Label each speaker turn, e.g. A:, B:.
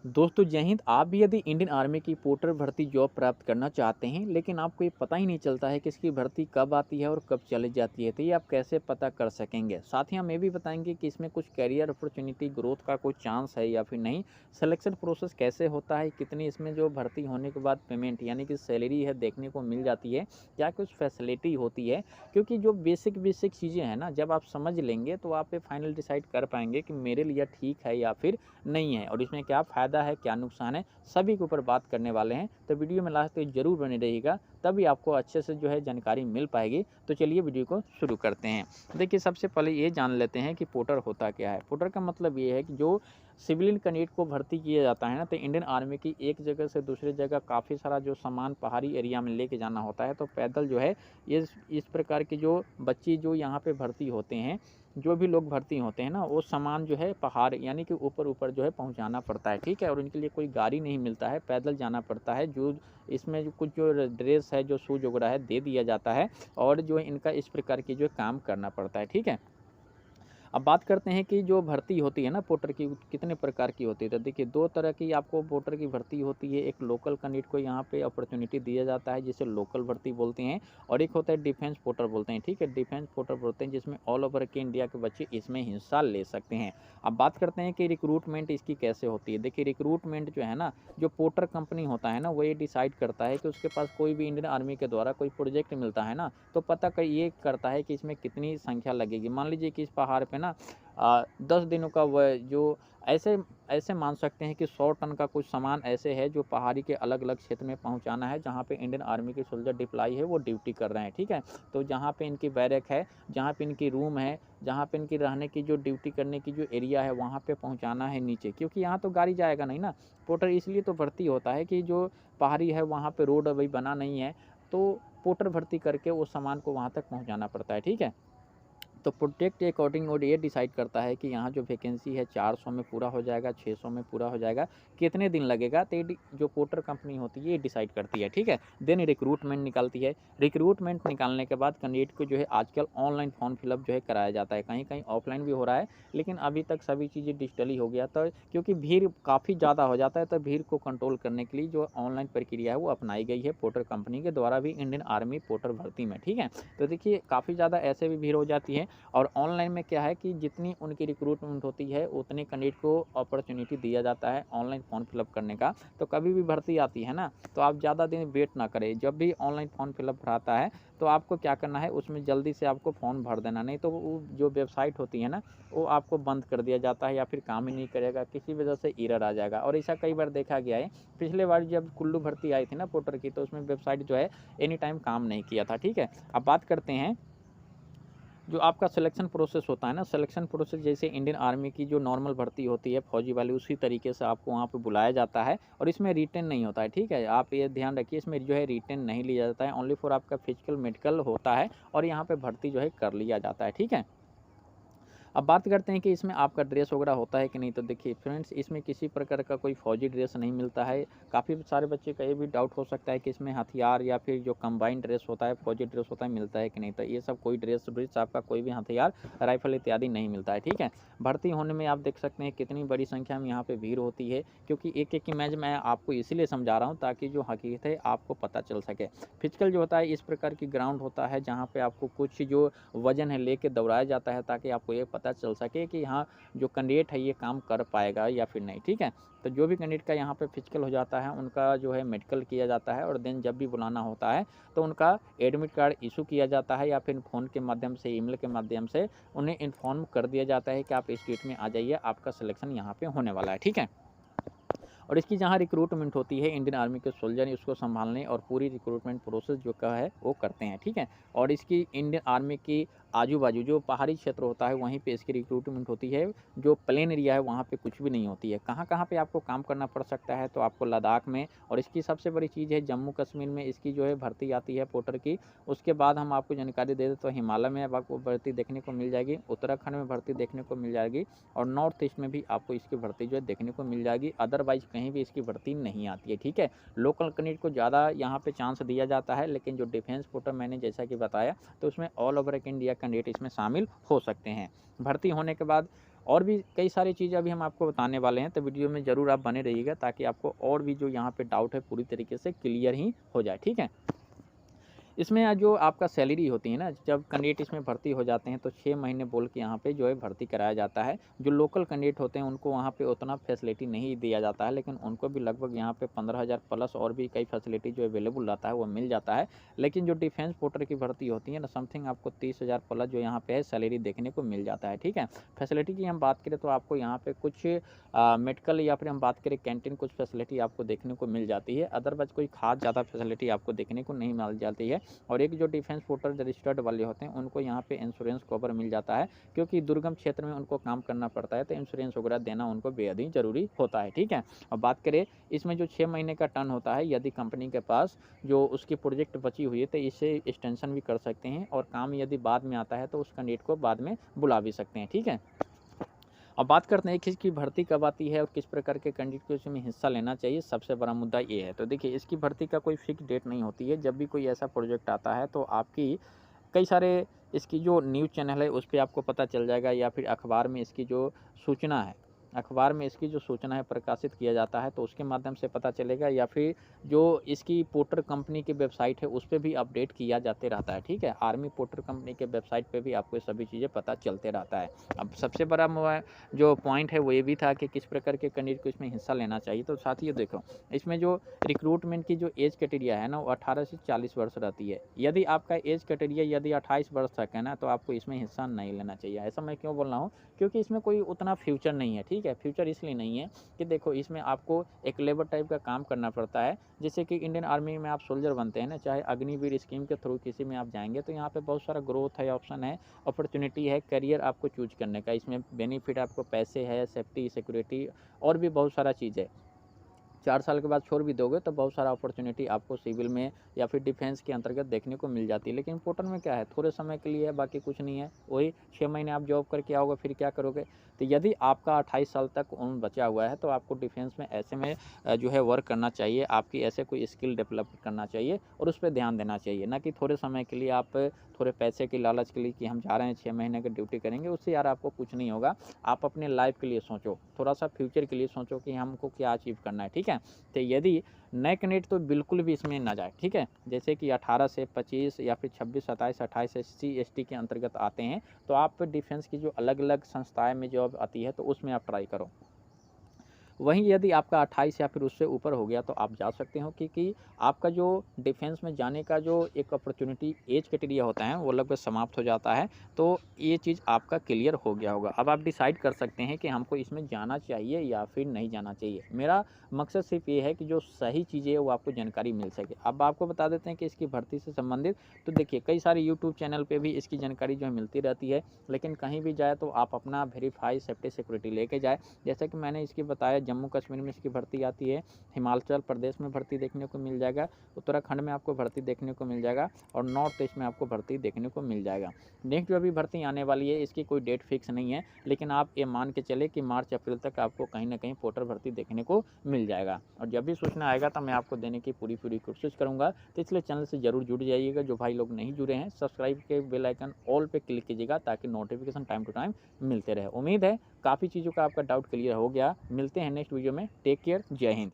A: दोस्तों जय हिंद। आप भी यदि इंडियन आर्मी की पोर्टर भर्ती जॉब प्राप्त करना चाहते हैं लेकिन आपको ये पता ही नहीं चलता है कि इसकी भर्ती कब आती है और कब चली जाती है, तो ये आप कैसे पता कर सकेंगे। साथ ही हम ये भी बताएंगे कि इसमें कुछ कैरियर अपॉर्चुनिटी ग्रोथ का कोई चांस है या फिर नहीं, सिलेक्शन प्रोसेस कैसे होता है, कितनी इसमें जो भर्ती होने के बाद पेमेंट यानी कि सैलरी है देखने को मिल जाती है, क्या कुछ फैसिलिटी होती है। क्योंकि जो बेसिक बेसिक चीज़ें हैं ना, जब आप समझ लेंगे तो आप ये फाइनल डिसाइड कर पाएंगे कि मेरे लिए ठीक है या फिर नहीं है और इसमें क्या फ़ायदा है क्या नुकसान है, सभी के ऊपर बात करने वाले हैं। तो वीडियो में लास्ट तक जरूर बने रहिएगा, तभी आपको अच्छे से जो है जानकारी मिल पाएगी। तो चलिए वीडियो को शुरू करते हैं। देखिए सबसे पहले ये जान लेते हैं कि पोर्टर होता क्या है। पोर्टर का मतलब ये है कि जो सिविलियन कैंडिडेट को भर्ती किया जाता है ना, तो इंडियन आर्मी की एक जगह से दूसरी जगह काफ़ी सारा जो सामान पहाड़ी एरिया में लेके जाना होता है, तो पैदल जो है इस प्रकार के जो बच्चे जो यहाँ पे भर्ती होते हैं, जो भी लोग भर्ती होते हैं ना, वो सामान जो है पहाड़ यानी कि ऊपर ऊपर जो है पहुंचाना पड़ता है, ठीक है। और उनके लिए कोई गाड़ी नहीं मिलता है, पैदल जाना पड़ता है। जो इसमें जो कुछ जो ड्रेस है, जो शूज वगैरह है दे दिया जाता है और जो है इनका इस प्रकार की जो काम करना पड़ता है, ठीक है। अब बात करते हैं कि जो भर्ती होती है ना पोर्टर की, कितने प्रकार की होती है। तो देखिए दो तरह की आपको पोर्टर की भर्ती होती है। एक लोकल कैंडिडेट को यहाँ पे अपॉर्चुनिटी दिया जाता है जिसे लोकल भर्ती बोलते हैं, और एक होता है डिफेंस पोर्टर बोलते हैं, ठीक है। डिफेंस पोर्टर बोलते हैं जिसमें ऑल ओवर के इंडिया के बच्चे इसमें हिस्सा ले सकते हैं। अब बात करते हैं कि रिक्रूटमेंट इसकी कैसे होती है। देखिए रिक्रूटमेंट जो है ना, जो पोर्टर कंपनी होता है ना, वो ये डिसाइड करता है कि उसके पास कोई भी इंडियन आर्मी के द्वारा कोई प्रोजेक्ट मिलता है ना, तो पता ये करता है कि इसमें कितनी संख्या लगेगी। मान लीजिए कि इस पहाड़ पे ना 10 दिनों का वह जो ऐसे ऐसे मान सकते हैं कि 100 टन का कुछ सामान ऐसे है जो पहाड़ी के अलग अलग क्षेत्र में पहुंचाना है, जहां पे इंडियन आर्मी के सोल्जर डिप्लाई है, वो ड्यूटी कर रहे हैं, ठीक है। तो जहां पे इनकी बैरक है, जहां पे इनकी रूम है, जहां पे इनकी रहने की जो ड्यूटी करने की जो एरिया है, वहां पे पहुंचाना है नीचे, क्योंकि यहाँ तो गाड़ी जाएगा नहीं ना। पोर्टर इसलिए तो भर्ती होता है कि जो पहाड़ी है वहाँ पे रोड अभी बना नहीं है, तो पोर्टर भर्ती करके वो सामान को वहाँ तक पहुँचाना पड़ता है, ठीक है। तो प्रोजेक्ट के अकॉर्डिंग और ये डिसाइड करता है कि यहाँ जो वैकेंसी है 400 में पूरा हो जाएगा, 600 में पूरा हो जाएगा, कितने दिन लगेगा, तो जो पोर्टर कंपनी होती है ये डिसाइड करती है, ठीक है। देन रिक्रूटमेंट निकालती है। रिक्रूटमेंट निकालने के बाद कैंडिडेट को जो है आजकल ऑनलाइन फॉर्म फिलअप जो है कराया जाता है, कहीं कहीं ऑफलाइन भी हो रहा है, लेकिन अभी तक सभी चीज़ें डिजिटली हो गया। तो क्योंकि भीड़ काफ़ी ज़्यादा हो जाता है, तो भीड़ को कंट्रोल करने के लिए जो ऑनलाइन प्रक्रिया है वो अपनाई गई है पोर्टर कंपनी के द्वारा भी इंडियन आर्मी पोर्टर भर्ती में, ठीक है। तो देखिए काफ़ी ज़्यादा ऐसे भी भीड़ हो जाती है। और ऑनलाइन में क्या है कि जितनी उनकी रिक्रूटमेंट होती है उतने कैंडिडेट को अपॉर्चुनिटी दिया जाता है ऑनलाइन फॉर्म फिलअप करने का। तो कभी भी भर्ती आती है ना, तो आप ज़्यादा दिन वेट ना करें। जब भी ऑनलाइन फॉर्म फिलअप भराता है तो आपको क्या करना है, उसमें जल्दी से आपको फॉर्म भर देना, नहीं तो वो जो वेबसाइट होती है ना, वो आपको बंद कर दिया जाता है या फिर काम ही नहीं करेगा, किसी वजह से एरर आ जाएगा। और ऐसा कई बार देखा गया है। पिछले बार जब कुल्लू भर्ती आई थी ना पोर्टर की, तो उसमें वेबसाइट जो है एनी टाइम काम नहीं किया था, ठीक है। अब बात करते हैं जो आपका सिलेक्शन प्रोसेस होता है ना, सिलेक्शन प्रोसेस जैसे इंडियन आर्मी की जो नॉर्मल भर्ती होती है फौजी वाली, उसी तरीके से आपको वहाँ पे बुलाया जाता है। और इसमें रिटेन नहीं होता है, ठीक है। आप ये ध्यान रखिए, इसमें जो है रिटेन नहीं लिया जाता है, ओनली फॉर आपका फिजिकल मेडिकल होता है और यहाँ पे भर्ती जो है कर लिया जाता है, ठीक है। अब बात करते हैं कि इसमें आपका ड्रेस वगैरह होता है कि नहीं। तो देखिए फ्रेंड्स, इसमें किसी प्रकार का कोई फौजी ड्रेस नहीं मिलता है। काफ़ी सारे बच्चे का ये भी डाउट हो सकता है कि इसमें हथियार या फिर जो कंबाइंड ड्रेस होता है, फौजी ड्रेस होता है, मिलता है कि नहीं। तो ये सब कोई ड्रेस आपका कोई भी हथियार, राइफल इत्यादि नहीं मिलता है, ठीक है। भर्ती होने में आप देख सकते हैं कितनी बड़ी संख्या में यहाँ पे भीड़ होती है, क्योंकि एक एक इमेज मैं आपको इसीलिए समझा रहा हूँ ताकि जो हकीकत है आपको पता चल सके। फिजिकल जो होता है इस प्रकार की ग्राउंड होता है जहाँ पे आपको कुछ जो वजन है लेके दौड़ाया जाता है, ताकि आपको ये पता चल सके कि हाँ जो कैंडिडेट है ये काम कर पाएगा या फिर नहीं, ठीक है। तो जो भी कैंडिडेट का यहाँ पे फिजिकल हो जाता है उनका जो है मेडिकल किया जाता है, और देन जब भी बुलाना होता है तो उनका एडमिट कार्ड इशू किया जाता है, या फिर फ़ोन के माध्यम से, ईमेल के माध्यम से उन्हें इन्फॉर्म कर दिया जाता है कि आप इस डेट में आ जाइए, आपका सिलेक्शन यहाँ पे होने वाला है, ठीक है। और इसकी जहाँ रिक्रूटमेंट होती है, इंडियन आर्मी के सोल्जर उसको संभालने और पूरी रिक्रूटमेंट प्रोसेस जो का है वो करते हैं, ठीक है। और इसकी इंडियन आर्मी की आजू बाजू जो पहाड़ी क्षेत्र होता है वहीं पे इसकी रिक्रूटमेंट होती है। जो प्लेन एरिया है वहाँ पे कुछ भी नहीं होती है। कहाँ कहाँ पे आपको काम करना पड़ सकता है, तो आपको लद्दाख में, और इसकी सबसे बड़ी चीज़ है जम्मू कश्मीर में इसकी जो है भर्ती आती है पोर्टर की। उसके बाद हम आपको जानकारी दे दें तो हिमालय में अब आपको भर्ती देखने को मिल जाएगी, उत्तराखंड में भर्ती देखने को मिल जाएगी, और नॉर्थ ईस्ट में भी आपको इसकी भर्ती जो है देखने को मिल जाएगी। अदरवाइज कहीं भी इसकी भर्ती नहीं आती है, ठीक है। लोकल कैंडिडेट को ज़्यादा यहाँ पे चांस दिया जाता है, लेकिन जो डिफेंस पोर्टर मैंने जैसा कि बताया, तो उसमें ऑल ओवर इंडिया कैंडिडेट इसमें शामिल हो सकते हैं। भर्ती होने के बाद और भी कई सारी चीज़ें अभी हम आपको बताने वाले हैं, तो वीडियो में ज़रूर आप बने रहिएगा ताकि आपको और भी जो यहाँ पे डाउट है पूरी तरीके से क्लियर ही हो जाए, ठीक है। इसमें जो आपका सैलरी होती है ना, जब कैंडिडेट इसमें भर्ती हो जाते हैं तो 6 महीने बोल के यहाँ पे जो है भर्ती कराया जाता है। जो लोकल कैंडिडेट होते हैं उनको वहाँ पे उतना फैसिलिटी नहीं दिया जाता है, लेकिन उनको भी लगभग यहाँ पे 15,000 प्लस और भी कई फैसिलिटी जो अवेलेबल रहता है वो मिल जाता है। लेकिन जो डिफेंस पोर्टर की भर्ती होती है ना, समथिंग आपको 30,000 प्लस जो यहाँ पे है सैलरी देखने को मिल जाता है, ठीक है। फैसिलिटी की हम बात करें तो आपको यहाँ पे कुछ मेडिकल या फिर हम बात करें कैंटीन, कुछ फैसिलिटी आपको देखने को मिल जाती है। अदरवाइज़ कोई खास ज़्यादा फैसिलिटी आपको देखने को नहीं मिल जाती है। और एक जो डिफेंस पोर्टर रजिस्टर्ड वाले होते हैं उनको यहाँ पे इंश्योरेंस कवर मिल जाता है, क्योंकि दुर्गम क्षेत्र में उनको काम करना पड़ता है, तो इंश्योरेंस वगैरह देना उनको बेहद ही ज़रूरी होता है, ठीक है। अब बात करें इसमें जो 6 महीने का टर्न होता है, यदि कंपनी के पास जो उसकी प्रोजेक्ट बची हुई है तो इसे एक्सटेंशन भी कर सकते हैं, और काम यदि बाद में आता है तो उस कैंडिडेट को बाद में बुला भी सकते हैं, ठीक है। अब बात करते हैं कि इसकी भर्ती कब आती है और किस प्रकार के कैंडिडेट को इसमें हिस्सा लेना चाहिए। सबसे बड़ा मुद्दा ये है। तो देखिए, इसकी भर्ती का कोई फिक्स डेट नहीं होती है। जब भी कोई ऐसा प्रोजेक्ट आता है तो आपकी कई सारे इसकी जो न्यूज़ चैनल है उस पे आपको पता चल जाएगा, या फिर अखबार में इसकी जो सूचना है, अखबार में इसकी जो सूचना है प्रकाशित किया जाता है तो उसके माध्यम से पता चलेगा, या फिर जो इसकी पोर्टर कंपनी की वेबसाइट है उस पे भी अपडेट किया जाते रहता है, ठीक है। आर्मी पोर्टर कंपनी के वेबसाइट पे भी आपको ये सभी चीज़ें पता चलते रहता है। अब सबसे बड़ा जो पॉइंट है वो ये भी था कि किस प्रकार के कैंडिडेट को इसमें हिस्सा लेना चाहिए। तो साथियों देखो, इसमें जो रिक्रूटमेंट की जो एज क्राइटेरिया है ना, वो 18 से 40 वर्ष रहती है। यदि आपका एज क्राइटेरिया यदि 28 वर्ष तक है ना, तो आपको इसमें हिस्सा नहीं लेना चाहिए। ऐसा मैं क्यों बोल रहा हूँ, क्योंकि इसमें कोई उतना फ्यूचर नहीं है, ठीक है। फ्यूचर इसलिए नहीं है कि देखो, इसमें आपको एक लेबर टाइप का काम करना पड़ता है। जैसे कि इंडियन आर्मी में आप सोल्जर बनते हैं ना, चाहे अग्निवीर स्कीम के थ्रू किसी में आप जाएंगे, तो यहाँ पे बहुत सारा ग्रोथ है, ऑप्शन है, अपॉर्चुनिटी है, करियर आपको चूज करने का। इसमें बेनिफिट आपको पैसे है, सेफ्टी, सिक्योरिटी और भी बहुत सारा चीज़ है। 4 साल के बाद छोड़ भी दोगे तो बहुत सारा अपॉर्चुनिटी आपको सिविल में या फिर डिफेंस के अंतर्गत देखने को मिल जाती है। लेकिन पोर्टर में क्या है, थोड़े समय के लिए है, बाकी कुछ नहीं है। वही 6 महीने आप जॉब करके आओगे, फिर क्या करोगे। तो यदि आपका 28 साल तक उम्र बचा हुआ है तो आपको डिफेंस में ऐसे में जो है वर्क करना चाहिए, आपकी ऐसे कोई स्किल डेवलप करना चाहिए और उस पर ध्यान देना चाहिए। ना कि थोड़े समय के लिए आप थोड़े पैसे की लालच के लिए कि हम जा रहे हैं 6 महीने की ड्यूटी करेंगे, उससे यार आपको कुछ नहीं होगा। आप अपने लाइफ के लिए सोचो, थोड़ा सा फ्यूचर के लिए सोचो कि हमको क्या अचीव करना है, ठीक है। तो यदि नए कैंडिडेट तो बिल्कुल भी इसमें ना जाए, ठीक है। जैसे कि 18 से 25 या फिर 26, 27, 28 SC/ST के अंतर्गत आते हैं, तो आप डिफेंस की जो अलग अलग संस्थाएं में जॉब आती है तो उसमें आप ट्राई करो। वहीं यदि आपका 28 या फिर उससे ऊपर हो गया तो आप जा सकते हो, क्योंकि आपका जो डिफेंस में जाने का जो एक अपॉर्चुनिटी एज क्राइटेरिया होता है वो लगभग समाप्त हो जाता है। तो ये चीज़ आपका क्लियर हो गया होगा। अब आप डिसाइड कर सकते हैं कि हमको इसमें जाना चाहिए या फिर नहीं जाना चाहिए। मेरा मकसद सिर्फ ये है कि जो सही चीज़ें है वो आपको जानकारी मिल सके। अब आपको बता देते हैं कि इसकी भर्ती से संबंधित, तो देखिए कई सारे यूट्यूब चैनल पे भी इसकी जानकारी जो है मिलती रहती है, लेकिन कहीं भी जाए तो आप अपना वेरीफाई सेफ्टी सिक्योरिटी लेके जाए। जैसा कि मैंने इसकी बताया, जम्मू कश्मीर में इसकी भर्ती आती है, हिमाचल प्रदेश में भर्ती देखने को मिल जाएगा, उत्तराखंड में आपको भर्ती देखने को मिल जाएगा, और नॉर्थ ईस्ट में आपको भर्ती देखने को मिल जाएगा। नेक्स्ट जो अभी भर्ती आने वाली है इसकी कोई डेट फिक्स नहीं है, लेकिन आप ये मान के चले कि मार्च अप्रैल तक आपको कहीं ना कहीं पोर्टर भर्ती देखने को मिल जाएगा। और जब भी सूचना आएगा तो मैं आपको देने की पूरी कोशिश करूँगा। तो इसलिए चैनल से जरूर जुड़ जाइएगा। जो भाई लोग नहीं जुड़े हैं, सब्सक्राइब के बेल आइकन ऑल पे क्लिक कीजिएगा ताकि नोटिफिकेशन टाइम टू टाइम मिलते रहे। उम्मीद है काफ़ी चीज़ों का आपका डाउट क्लियर हो गया। मिलते हैं नेक्स्ट वीडियो में। टेक केयर, जय हिंद।